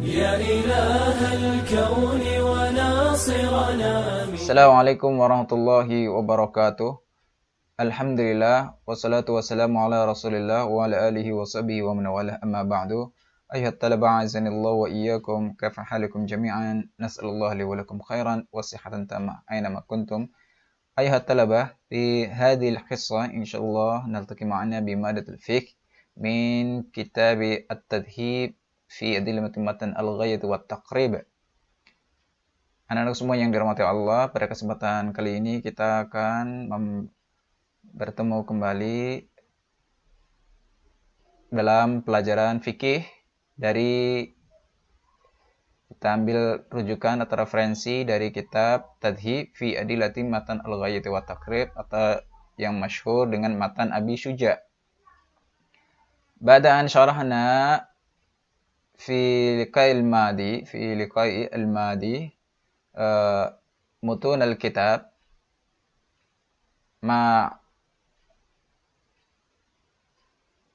يا إله الكون وناصرنا Assalamualaikum warahmatullahi wabarakatuh. Alhamdulillah wassalatu wassalamu ala Rasulillah wa ala alihi wa sahbihi wa man walah, amma ba'du. Ayuhat talaba azanillahu wa iyyakum, kaifa halikum jami'an? Nas'alullah li wa lakum khairan wa sihhatan tamah aina ma kuntum. Ayuhat talaba, fi hadhihi al-qissah insyaallah naltaqi ma'ana bi madatul fiqh min kitab at-tadhhib fi adillat matan al-ghayat wa at-taqrib. Anak-anak semua yang dirahmati Allah, pada kesempatan kali ini kita akan bertemu kembali dalam pelajaran fikih dari kita ambil rujukan atau referensi dari kitab Tadhhib fi Adillati Matan Al-Ghayati wa Taqrib atau yang masyhur dengan Matan Abi Syuja. Ba'da an syarahna fi liqa'il madi mutun al-kitab ma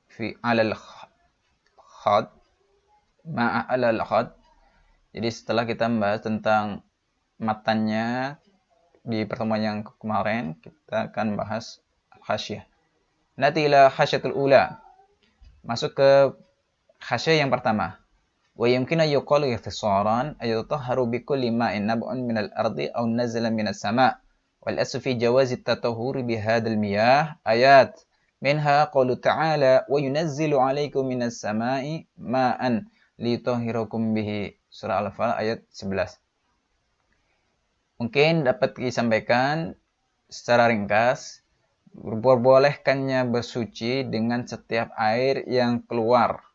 fi al-khad ma al-khad. Jadi setelah kita membahas tentang matannya di pertemuan yang kemarin, kita akan bahas khasyah. Nanti ila khasyatul ula. Masuk ke khasyah yang pertama. Wa yumkinu yuqalu ikhtisaran ay yutahharu bi kulli ma'in nab'un min al-ardi aw nazala min as-sama'. Wal aslu fi jawazi at-tatahhur bi hadzal miyah ayat minha qawlu ta'ala wa yunazzilu 'alaykum minas sama'i ma'an litahhirakum bihi. Surah Al-Anfal ayat 11. Mungkin dapat disampaikan secara ringkas, diperbolehkannya bersuci dengan setiap air yang keluar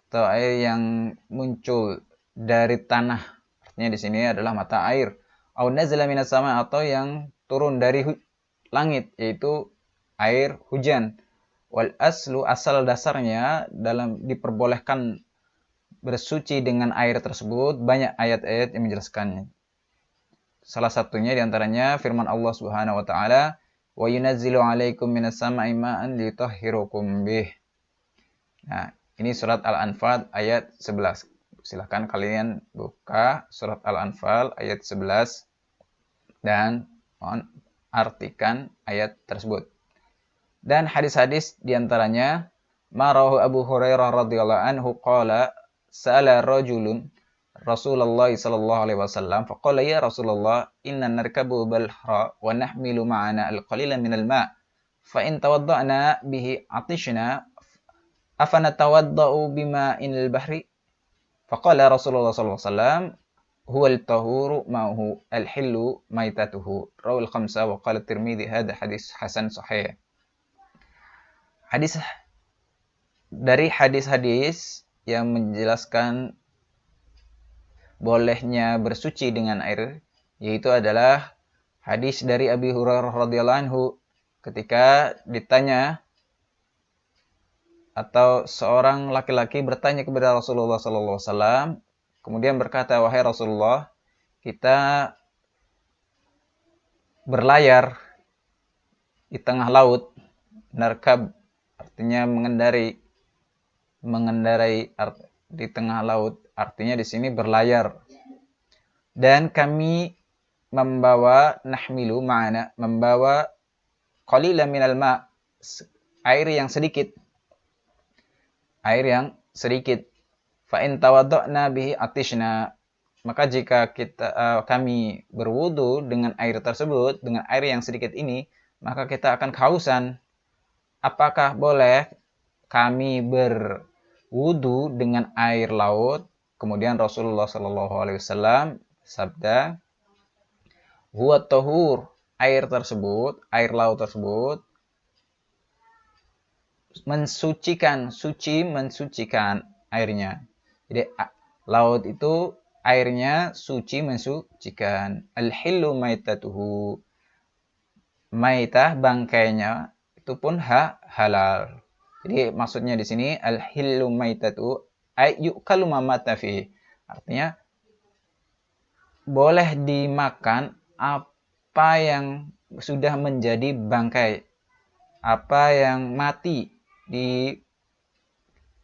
atau air yang muncul dari tanah. Artinya di sini adalah mata air. Au nazala minas sama, atau yang turun dari langit, yaitu air hujan. Wal aslu, asal dasarnya dalam diperbolehkan bersuci dengan air tersebut, banyak ayat-ayat yang menjelaskannya. Salah satunya diantaranya firman Allah Subhanahu wa taala, "Wa yunazzilu 'alaikum minas sama'i ma'an litahhirukum bih." Nah, ini surat Al-Anfal ayat 11. Silahkan kalian buka surat Al-Anfal ayat 11 dan artikan ayat tersebut. Dan hadis-hadis diantaranya, marahu Abu Hurairah radhiyallahu anhu qala sa'ala rajulun Rasulullah sallallahu alaihi wasallam faqala ya Rasulullah inna narkabu balhra wa nahmilu ma'ana al-qalila min al-ma' fa in tawadda'na bihi atishna afana tawadda'u bima'in al-bahri. Faqala Rasulullah sallallahu alaihi wasallam huwa al-tahuru ma'hu al-hillu maitatuhu. Rawal khamsa wa qala Tirmidzi hadha hadis hasan sahih. Dari hadis-hadis yang menjelaskan bolehnya bersuci dengan air, yaitu adalah hadis dari Abi Hurairah radhiyallahu anhu ketika ditanya atau seorang laki-laki bertanya kepada Rasulullah sallallahu alaihi wasallam, kemudian berkata, "Wahai Rasulullah, kita berlayar di tengah laut." Narkab artinya mengendarai di tengah laut, artinya di sini berlayar. Dan kami membawa nahmilu ma'ana, membawa qalilan minal ma', air yang sedikit. Fa in tawadda'na bihi atishna, maka jika kami berwudu dengan air tersebut, dengan air yang sedikit ini, maka kita akan kehausan. Apakah boleh kami berwudu dengan air laut? Kemudian Rasulullah sallallahu alaihi wasallam sabda, huwa tahur, air laut tersebut mensucikan airnya. Jadi laut itu airnya suci, mensucikan. Al-hillu maitatuhu, maitah bangkainya itu pun halal. Jadi maksudnya di sini al-hillu maitatu ay yu'kalu ma mata fi. Artinya boleh dimakan apa yang sudah menjadi bangkai, apa yang mati di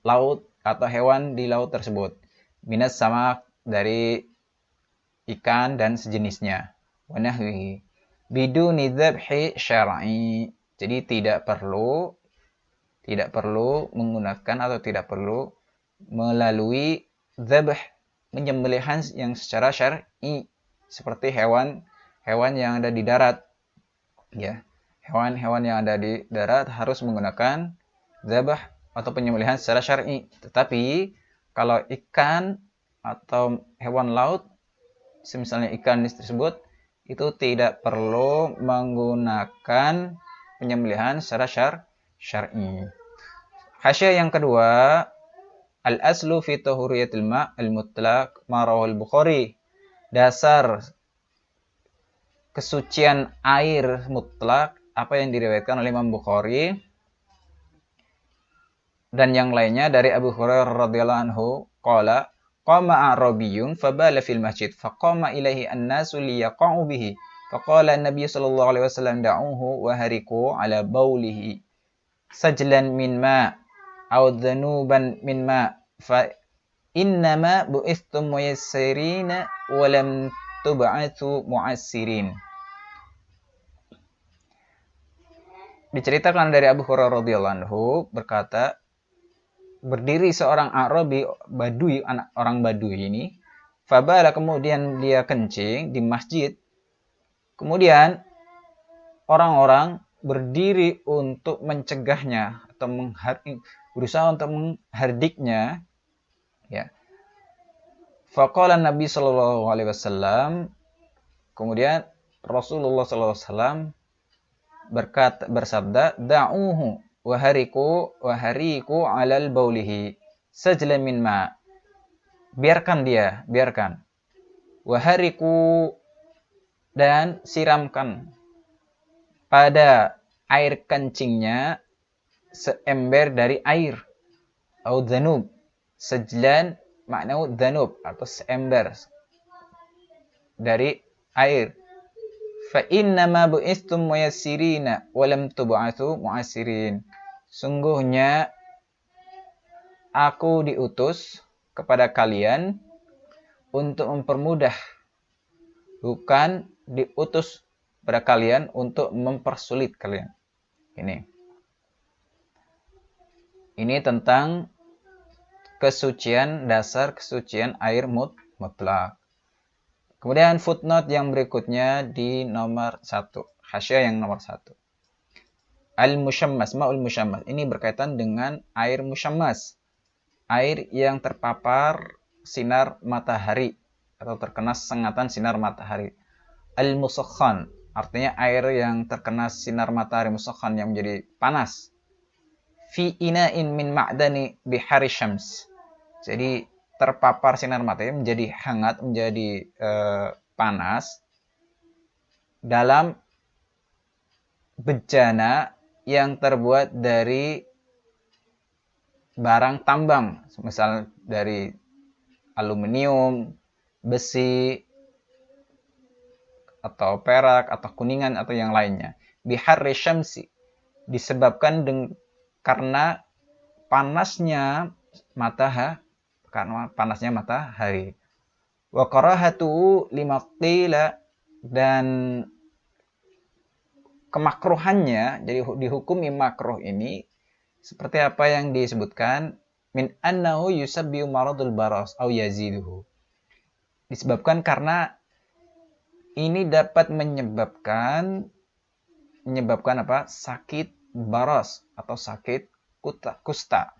laut atau hewan di laut tersebut. minas samak, dari ikan dan sejenisnya, wa nahwihi, biduni dzabhi syar'i. Jadi tidak perlu menggunakan atau tidak perlu melalui dzabh, penyembelihan yang secara syar'i, seperti hewan yang ada di darat, ya. Hewan yang ada di darat harus menggunakan dzabh atau penyembelihan secara syar'i. Tetapi kalau ikan atau hewan laut, misalnya ikan tersebut, itu tidak perlu menggunakan penyembelihan secara syar'i. Hasyiah yang kedua, al-aslu fi tahuriyatil ma' al-mutlaq ma rawahul Bukhari. Dasar kesucian air mutlak apa yang diriwayatkan oleh Imam Bukhari dan yang lainnya dari Abu Hurairah radhiyallahu anhu, qala qama a'rabiyyun fabala fil masjid faqama ilaihi an-nasu liyaqa'u bihi faqala an-nabiy sallallahu alaihi wasallam da'uhu wa hariku ala baulihi sajlan min ma' aw dhanuban min ma' fa innama bu'ithtum muyassirina wa lam tub'atsu mu'assirin. Diceritakan dari Abu Hurairah radhiyallahu anhu berkata, berdiri seorang Arabi, Badui, orang Badui ini, fabala, kemudian dia kencing di masjid. Kemudian orang-orang berdiri untuk mencegahnya atau berusaha untuk menghardiknya, ya. Faqala Nabi sallallahu alaihi wasallam, kemudian Rasulullah sallallahu alaihi wasallam bersabda, da'uhu wa hariku alal baulihi sajla min ma. Biarkan dia, biarkan. Wa hariku, dan siramkan pada air kencingnya seember dari air. Au dhanub, sajlan maknanya dhanub atau seember dari air. Fa innama bu'istum muyassirina wa lam tub'atsu mu'assirin. Sungguhnya aku diutus kepada kalian untuk mempermudah, bukan diutus pada kalian untuk mempersulit kalian. Ini tentang kesucian, dasar kesucian air mutlak. Kemudian footnote yang berikutnya di nomor 1. Hasyiah yang nomor 1. Al-musyammas, ma'ul musyammas. Ini berkaitan dengan air musyammas. Air yang terpapar sinar matahari atau terkena sengatan sinar matahari. Al-musakhkhan, artinya air yang terkena sinar matahari musakhan yang menjadi panas. Fi ina'in min ma'dani bihari syams. Jadi terpapar sinar matahari menjadi hangat, menjadi panas dalam bejana yang terbuat dari barang tambang, misal dari aluminium, besi, atau perak, atau kuningan, atau yang lainnya. Biharri syamsi, disebabkan karena panasnya matahari. Wa karahatu lima qila, dan kemakruhannya, jadi dihukumi makruh ini seperti apa yang disebutkan, min annahu yusabbihu maradul baras au yaziduhu, disebabkan karena ini dapat menyebabkan apa? Sakit baras atau sakit kusta.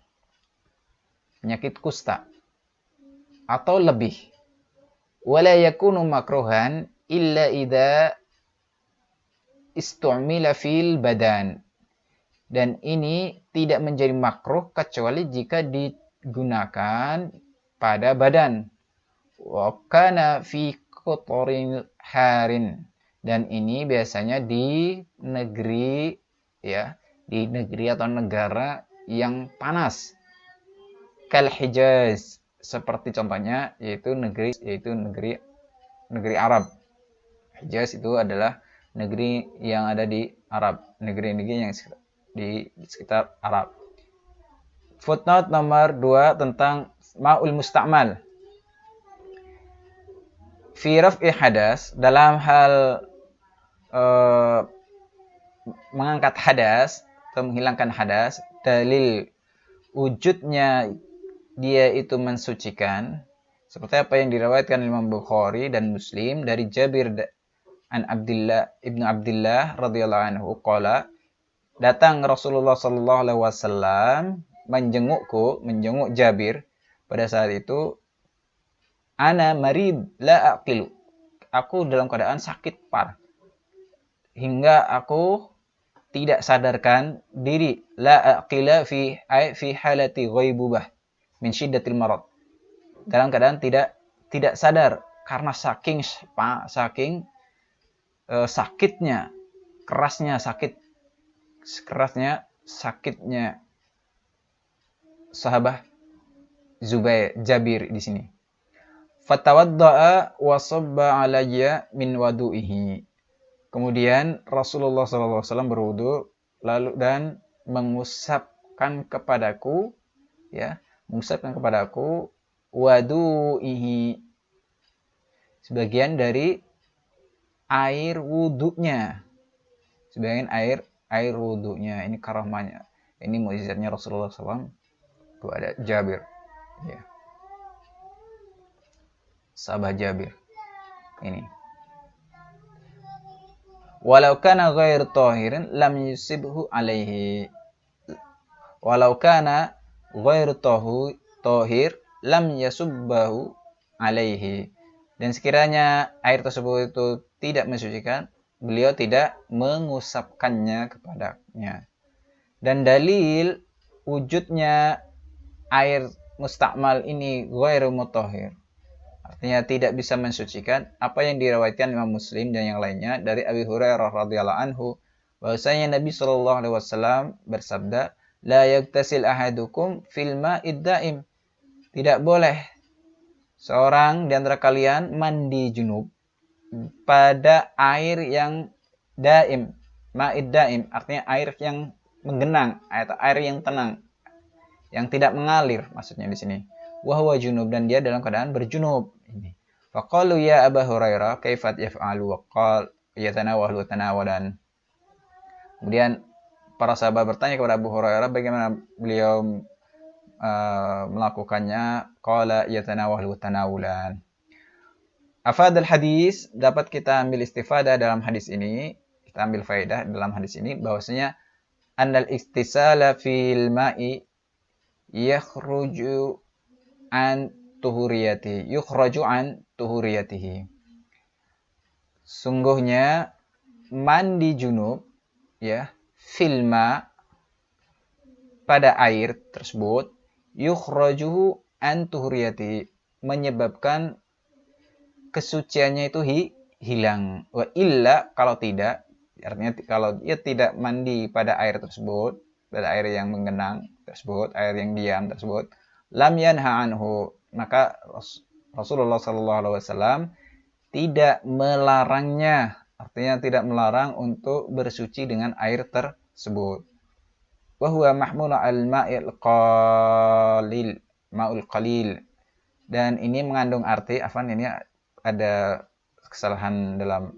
Penyakit kusta atau lebih. Wala yakunu makruhan illa idza istu'mila fil badan. Dan ini tidak menjadi makruh kecuali jika digunakan pada badan. Wa kana fi qutrin harin. Dan ini biasanya di negeri, ya, di negeri atau negara yang panas. Kal Hijaz, seperti contohnya yaitu negeri Arab. Hijaz itu adalah negeri yang ada di Arab, negeri-negeri yang di sekitar Arab. Footnote nomor 2 tentang ma'ul musta'mal. fi raf'i hadas, dalam hal mengangkat hadas atau menghilangkan hadas, dalil wujudnya dia itu mensucikan, seperti apa yang diriwayatkan Imam Bukhari dan Muslim dari Jabir an Abdullah ibnu Abdullah radhiyallahu anhu qala, datang Rasulullah sallallahu alaihi wasallam menjenguk Jabir pada saat itu, ana marid la aqilu, aku dalam keadaan sakit parah hingga aku tidak sadarkan diri, la aqila fi halati ghaibubah min syiddatil marad, dalam keadaan tidak sadar karena saking sakitnya, sakitnya sahabat Jabir di sini. Fatawadda'a wa sabba alayya min wadu'ihi. Kemudian Rasulullah SAW berwudu lalu dan mengusapkan kepadaku wadu'ihi, sebagian dari air wudunya. Sebagian air wudunya. Ini karamahnya. Ini mukjizatnya Rasulullah SAW kepada Jabir. Ya. Sahabat Jabir. Ini. Walau kana ghair tahirin lam yusibhu alaihi. Walau kana ghair tahir lam yasubbahu alaihi. Dan sekiranya air tersebut itu tidak mensucikan, beliau tidak mengusapkannya kepadanya. Dan dalil wujudnya air mustakmal ini ghairu mutahhir, artinya tidak bisa mensucikan, apa yang diriwayatkan Imam Muslim dan yang lainnya dari Abi Hurairah radhiyallahu anhu, bahwasanya Nabi sallallahu alaihi wasallam bersabda, la yaktasil ahadukum fil ma'id daim, tidak boleh seorang di antara kalian mandi junub pada air yang daim. Ma'id daim artinya air yang menggenang atau air yang tenang, yang tidak mengalir maksudnya di sini. Wa huwa junub, dan dia dalam keadaan berjunub. Ini. Faqalu ya Abu Hurairah kaifat yaf'alu, wa qala yatanawalu tanawalan. Kemudian para sahabat bertanya kepada Abu Hurairah bagaimana beliau melakukannya. Qala yatanawalu tanawulan. Afadal hadis, dapat kita ambil istifadah dalam hadis ini, kita ambil faedah dalam hadis ini bahwasanya annal istisala fil ma'i yukhraju an tuhuriyatihi. Sungguhnya mandi junub filma pada air tersebut, yukhraju an tuhuriyatihi, menyebabkan kesuciannya itu hilang. Wa illa, kalau tidak, artinya kalau dia tidak mandi pada air tersebut, pada air yang menggenang tersebut, air yang diam tersebut, lam yanha anhu, maka Rasulullah SAW tidak melarangnya, artinya tidak melarang untuk bersuci dengan air tersebut. Wa huwa mahmulu al-ma'il qalil, dan ini mengandung arti, ini ada kesalahan dalam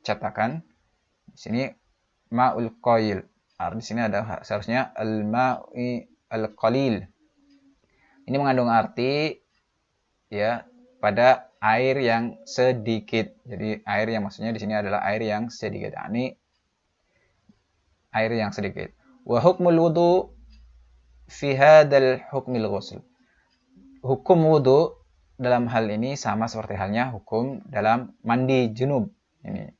cetakan. Di sini ma'ul qail. Di sini ada seharusnya al-ma'i al-qalil. Ini mengandung arti pada air yang sedikit. Jadi air yang maksudnya di sini adalah air yang sedikit. Ini air yang sedikit. Wa hukmul wudu fi hadzal hukmil ghusl. Hukum wudu dalam hal ini sama seperti halnya hukum dalam mandi junub ini.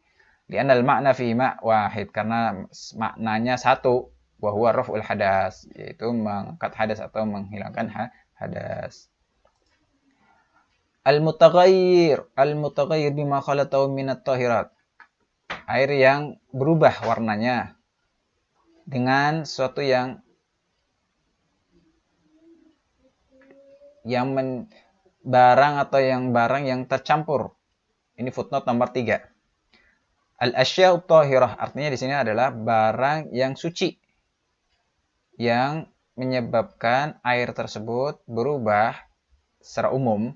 Li'anal makna fi ma' wahid, karena maknanya satu, wa huwa raf'ul hadas, yaitu mengangkat hadas atau menghilangkan hadas. Al-mutaghayyir bima khalatahu minat tahirat, air yang berubah warnanya dengan sesuatu yang barang yang tercampur. Ini footnote nomor 3. Al-asya'u tahirah, artinya di sini adalah barang yang suci yang menyebabkan air tersebut berubah secara umum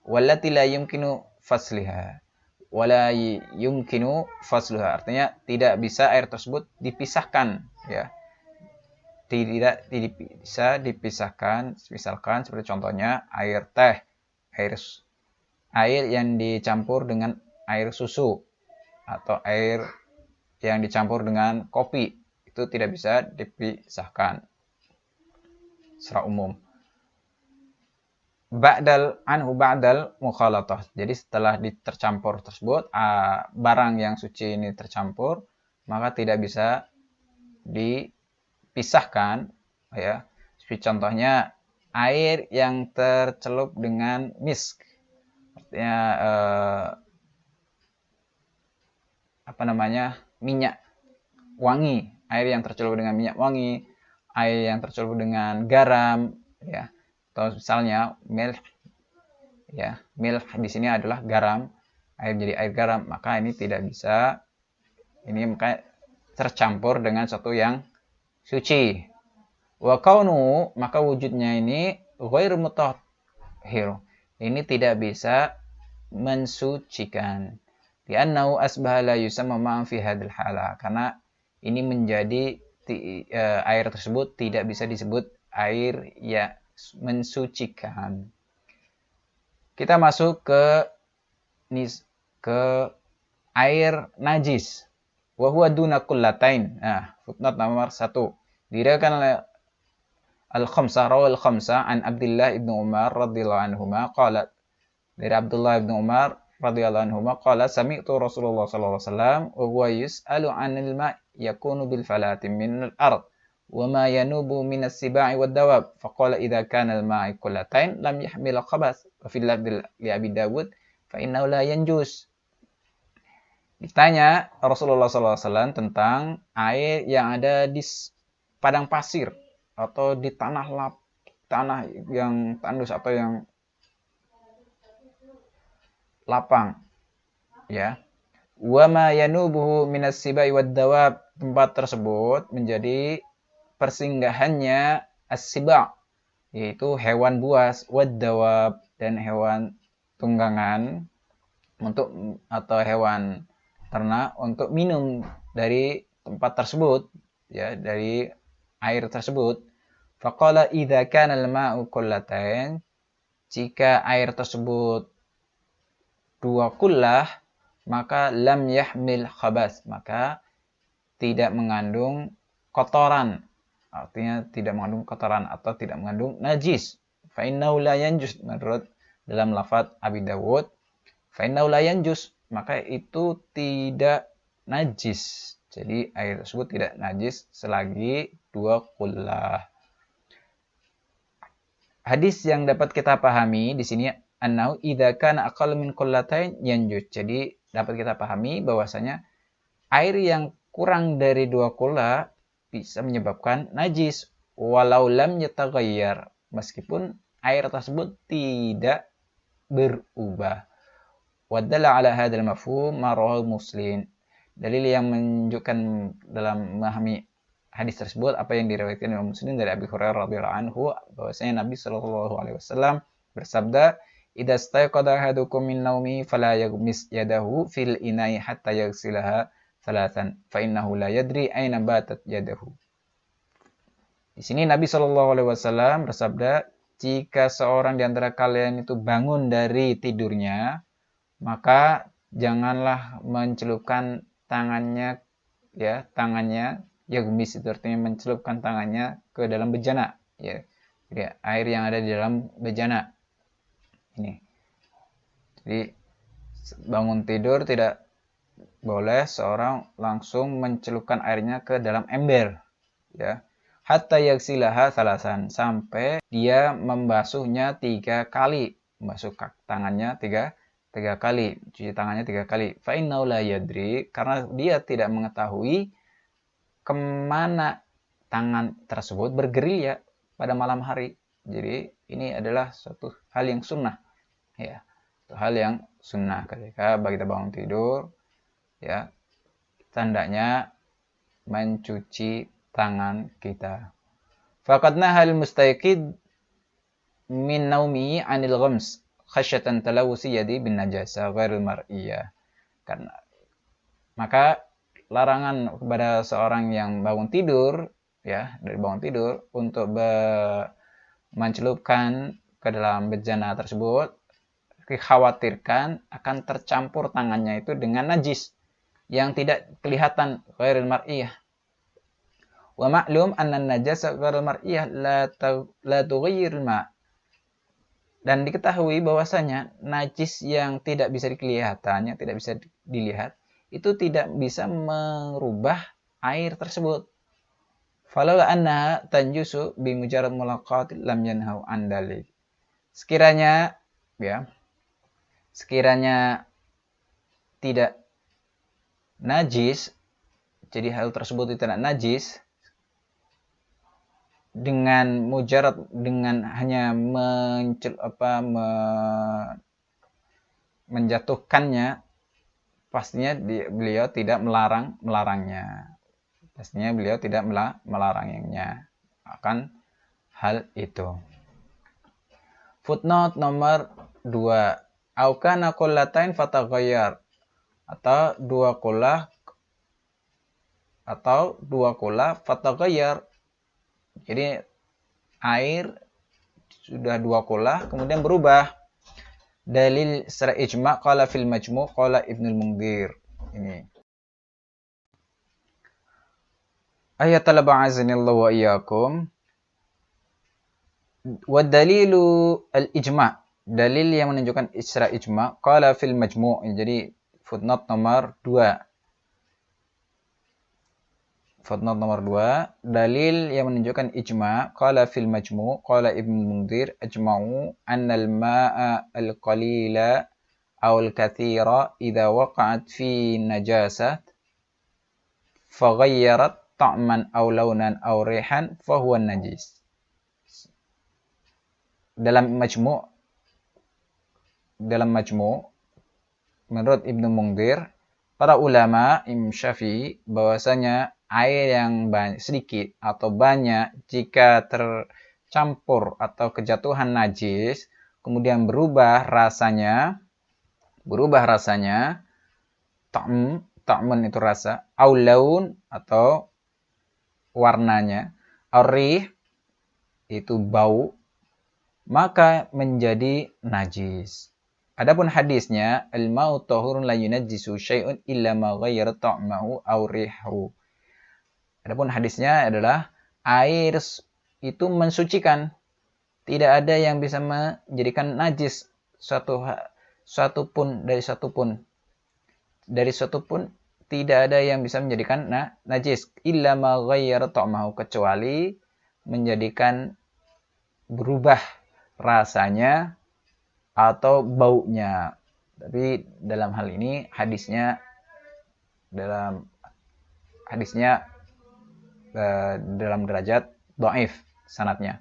wallati la yumkinu fasliha. Wala yumkinu fasluha, artinya tidak bisa air tersebut dipisahkan, ya. Tidak bisa dipisahkan, misalkan seperti contohnya air teh, air yang dicampur dengan air susu atau air yang dicampur dengan kopi, itu tidak bisa dipisahkan secara umum. Ba'dal mukhalatah. Jadi setelah tercampur tersebut, barang yang suci ini tercampur, maka tidak bisa dipisahkan, ya. Seperti contohnya air yang tercelup dengan misk. Artinya minyak wangi, air yang tercelup dengan minyak wangi, air yang tercelup dengan garam, ya. Atau misalnya milk, ya, milk di sini adalah garam, air jadi air garam, maka ini tidak bisa, ini maka tercampur dengan sesuatu yang suci. Wa kaunu, maka wujudnya ini ghairu mutahhir, ini tidak bisa mensucikan. Li'annahu asbaha la yusamma ma'an fi hadhil hala, karena ini menjadi air tersebut tidak bisa disebut air ya mensucikan. Kita masuk ke air najis. Wa huwa duna kullatain. Nah, footnote nomor 1. Diriwayatkan oleh al-khamsah an Abdullah ibn Umar radhiyallahu anhuma qala. Dari Abdullah ibn Umar radhiyallahu anhuma qala sami'tu Rasulullah sallallahu alaihi wasallam wa huwa yus'alu 'anil ma' yakunu bil falati min al-ard وما ينوب من السباع والدواب فقال إذا كان الماء كلتين لم يحمل الخبث وفي اللفظ لأبي داود فإنه لا ينجس. Ditanya Rasulullah SAW tentang air yang ada di padang pasir atau di tanah yang tandus atau yang lapang, ya. Wa ma yanubuhu minas sibai wad dawab, tempat tersebut menjadi persinggahannya as-siba, yaitu hewan buas, wad-dawab, dan hewan tunggangan atau hewan ternak untuk minum dari tempat tersebut, ya, dari air tersebut. Faqala idza kana al-ma'u kullatain, jika air tersebut 2 kullah, maka lam yahmil khabas, maka tidak mengandung kotoran. Artinya tidak mengandung kotoran atau tidak mengandung najis. Fa innahu la yanjus, menurut dalam lafaz Abi Dawud, fa innahu la yanjus, maka itu tidak najis. Jadi air tersebut tidak najis selagi 2 kullah. Hadis yang dapat kita pahami di sini annahu idza kana aqall min qullatain yanjus. Jadi dapat kita pahami bahwasanya air yang kurang dari 2 kullah bisa menyebabkan najis walau lam yataghayyar, meskipun air tersebut tidak berubah. Wadalla ala hadzal mafhum ma rawahu Muslim. Dalil yang menunjukkan dalam memahami hadis tersebut apa yang diriwayatkan oleh Muslim dari Abi Hurairah radhiyallahu anhu, bahwasanya Nabi sallallahu alaihi wasallam bersabda, "Idza stayqadha ahadukum min naumihi fala yaghmis yadahu fil ina'i hatta yaghsilaha salatan fa innahu la yadri aina batat yadahu." Di sini Nabi Shallallahu alaihi wasallam bersabda, jika seorang di antara kalian itu bangun dari tidurnya, maka janganlah mencelupkan tangannya, ya, yaghmis itu artinya mencelupkan tangannya ke dalam bejana, ya. Jadi air yang ada di dalam bejana. Ini. Jadi bangun tidur tidak boleh seorang langsung mencelupkan airnya ke dalam ember, ya. Hatta yaghsilaha salasan, sampai dia membasuhnya 3 kali, membasuh tangannya 3 kali, cuci tangannya 3 kali. Fa innahu la yadri, karena dia tidak mengetahui kemana tangan tersebut bergerilya pada malam hari. Jadi ini adalah suatu hal yang sunnah, ya, suatu hal yang sunnah ketika kita bangun tidur, ya, tandanya mencuci tangan kita. Faqad nahal mustaqid min naumi 'anil ghams khasyatan talawusi yadi bin najasa ghairil mar'iyah. Karena maka larangan kepada seorang yang bangun tidur, ya, dari bangun tidur untuk mencelupkan ke dalam bejana tersebut, dikhawatirkan akan tercampur tangannya itu dengan najis yang tidak kelihatan ghairil mar'iyah. Wa ma'lum anna najasa ghairil mar'iyah la tughayyirul ma'. Dan diketahui bahwasanya najis yang tidak bisa kelihatan, yang tidak bisa dilihat, itu tidak bisa merubah air tersebut. Falaula annaha tanjusu bi mujarrad mulaqat lam yanhau an dalik. Sekiranya tidak najis, jadi hal tersebut tidak najis, dengan mujarad, dengan hanya menjatuhkannya, pastinya beliau tidak melarangnya. Pastinya beliau tidak melarangnya akan hal itu. Footnote nomor 2. Au kana qullatain fataghayyar, atau dua qullah fataghayyar. Jadi air sudah 2 qullah kemudian berubah. Dalil secara ijma' qala fil majmu' qala Ibnul Munzir. Ini. Ayatul ba'azinillahu wa iyyakum. Wa dalilu al-ijma'. Dalil yang menunjukkan secara ijma' qala fil majmu'. Jadi footnote nomor 2. Footnote nomor 2, dalil yang menunjukkan ijma' qala fil majmu' qala Ibnu Munzir ajma'u anna al-ma'a al-qalila aw al-kathira idza waqa'at fi najasat faghayyarat ta'man aw launan aw rihan fa huwa najis. Dalam majmu' menurut Ibnu Munzir, para ulama Imam Syafi'i bahwasanya air yang sedikit atau banyak jika tercampur atau kejatuhan najis kemudian berubah rasanya ta'mun itu rasa, au laun atau warnanya, ar-rih itu bau, maka menjadi najis. Adapun hadisnya al-ma'u tahurun la yunajjisu syai'un illa ma ghayyara ta'mahu aw rihahu. Adapun hadisnya adalah air itu mensucikan. Tidak ada yang bisa menjadikan najis suatu pun tidak ada yang bisa menjadikan najis illa ma ghayyara ta'mahu, kecuali menjadikan berubah rasanya atau baunya. Tapi dalam hal ini hadisnya dalam derajat dhaif sanadnya.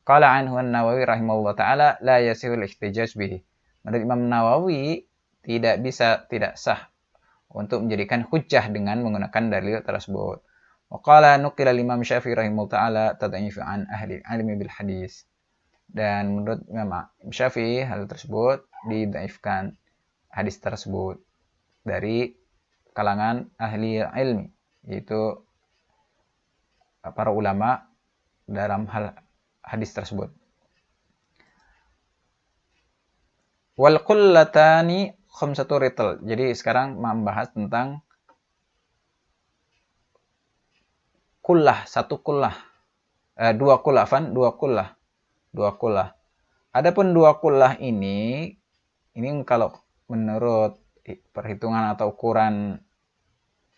Qala anhu an-Nawawi rahimahullah taala la yasihul ihtijaj bihi. Menurut Imam Nawawi tidak sah untuk menjadikan hujjah dengan menggunakan dalil tersebut. Wa qala nuqila Imam Syafi'i rahimahullah taala tad'if an ahli ilmi bil hadis. Dan menurut Imam Syafi'i hal tersebut didhaifkan, hadis tersebut, dari kalangan ahli ilmi, yaitu para ulama dalam hal hadis tersebut. Wal qullatani khamsatu ritl. Jadi sekarang membahas tentang kullah, dua kullah. Adapun dua kullah ini kalau menurut perhitungan atau ukuran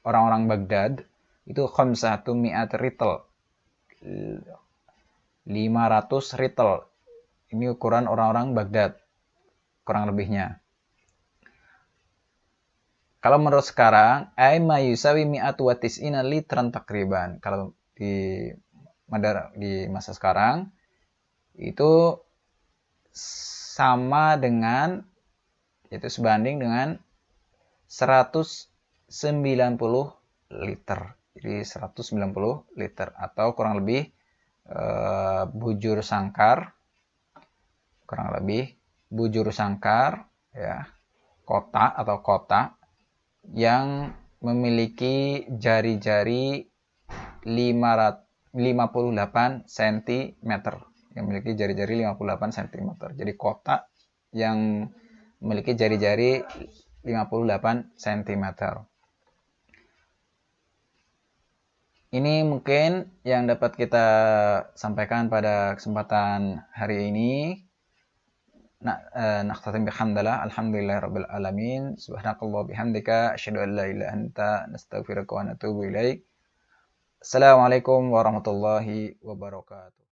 orang-orang Baghdad itu khamsatu mi'at ritl, 500 ritl. Ini ukuran orang-orang Baghdad kurang lebihnya. Kalau menurut sekarang ay ma yusawi mi'atu wa tis'ina litran takriban. Kalau di masa sekarang itu sama dengan, yaitu sebanding dengan 190 liter. Jadi 190 liter atau kurang lebih bujur sangkar kurang lebih bujur sangkar, ya, kotak atau kotak yang memiliki jari-jari 58 cm. Yang memiliki jari-jari 58 cm. Jadi kotak yang memiliki jari-jari 58 cm. Ini mungkin yang dapat kita sampaikan pada kesempatan hari ini. Naqtatim bihamdillah, alhamdulillahirabbil alamin, subhanakallah bihamdika, asyhadu an la ilaha illa anta, nastaghfiruka wa natubu ilaik. Assalamualaikum warahmatullahi wabarakatuh.